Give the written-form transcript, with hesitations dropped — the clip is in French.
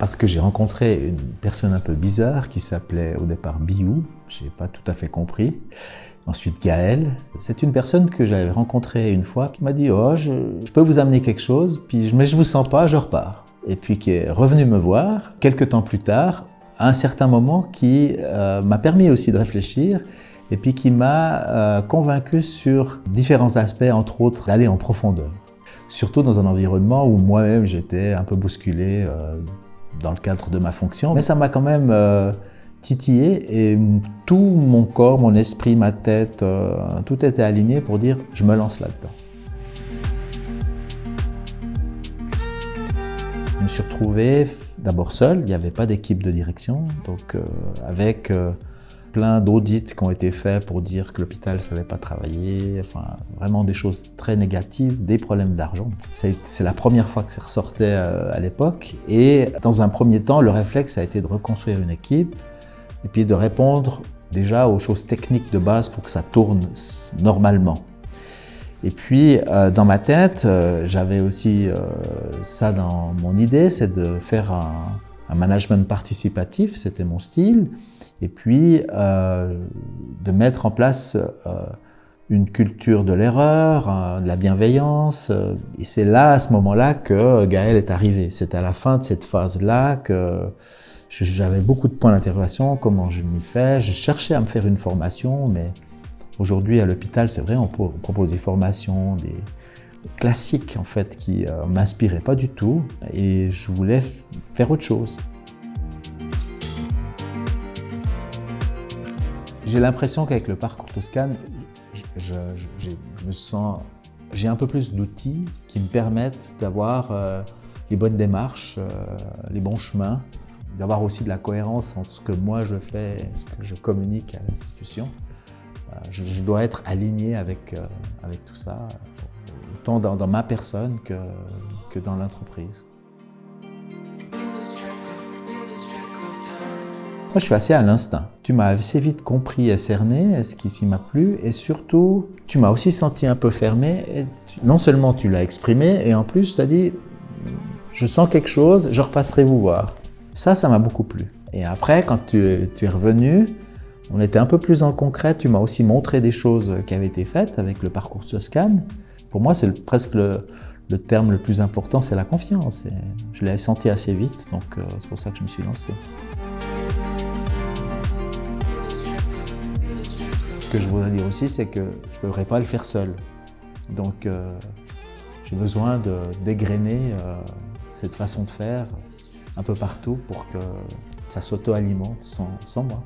Parce que j'ai rencontré une personne un peu bizarre qui s'appelait au départ Biou, je n'ai pas tout à fait compris. Ensuite Gaël, c'est une personne que j'avais rencontrée une fois qui m'a dit « Oh, je peux vous amener quelque chose, mais je ne vous sens pas, je repars ». Et puis qui est revenu me voir quelques temps plus tard, à un certain moment qui m'a permis aussi de réfléchir et puis qui m'a convaincu sur différents aspects, entre autres d'aller en profondeur. Surtout dans un environnement où moi-même j'étais un peu bousculé dans le cadre de ma fonction. Mais ça m'a quand même titillé et tout mon corps, mon esprit, ma tête, tout était aligné pour dire « je me lance là-dedans ». Je me suis retrouvé d'abord seul, il n'y avait pas d'équipe de direction, donc avec plein d'audits qui ont été faits pour dire que l'hôpital ne savait pas travailler, enfin vraiment des choses très négatives, des problèmes d'argent. C'est la première fois que ça ressortait à l'époque et dans un premier temps, le réflexe a été de reconstruire une équipe et puis de répondre déjà aux choses techniques de base pour que ça tourne normalement. Et puis, dans ma tête, j'avais aussi ça dans mon idée, c'est de faire un management participatif, c'était mon style, et puis de mettre en place une culture de l'erreur, de la bienveillance. Et c'est là, à ce moment-là, que Gaël est arrivé. C'est à la fin de cette phase-là que j'avais beaucoup de points d'interrogation, comment je m'y fais. Je cherchais à me faire une formation, mais aujourd'hui, à l'hôpital, c'est vrai, on propose des formations, des classiques en fait, qui ne m'inspiraient pas du tout et je voulais faire autre chose. J'ai l'impression qu'avec le parcours Toscane, j'ai un peu plus d'outils qui me permettent d'avoir les bonnes démarches, les bons chemins, d'avoir aussi de la cohérence entre ce que moi je fais et ce que je communique à l'institution. Je dois être aligné avec tout ça, autant dans ma personne que dans l'entreprise. Moi, je suis assez à l'instinct. Tu m'as assez vite compris et cerné ce qui m'a plu et surtout, tu m'as aussi senti un peu fermé. Et non seulement tu l'as exprimé et en plus tu as dit « je sens quelque chose, je repasserai vous voir ». Ça m'a beaucoup plu. Et après, quand tu es revenu, on était un peu plus en concret, tu m'as aussi montré des choses qui avaient été faites avec le parcours Toscane. Pour moi, c'est presque le terme le plus important, c'est la confiance. Et je l'ai senti assez vite, donc c'est pour ça que je me suis lancé. Ce que je voudrais dire aussi, c'est que je ne pourrais pas le faire seul. Donc j'ai besoin dégrainer cette façon de faire un peu partout pour que ça s'auto-alimente sans moi.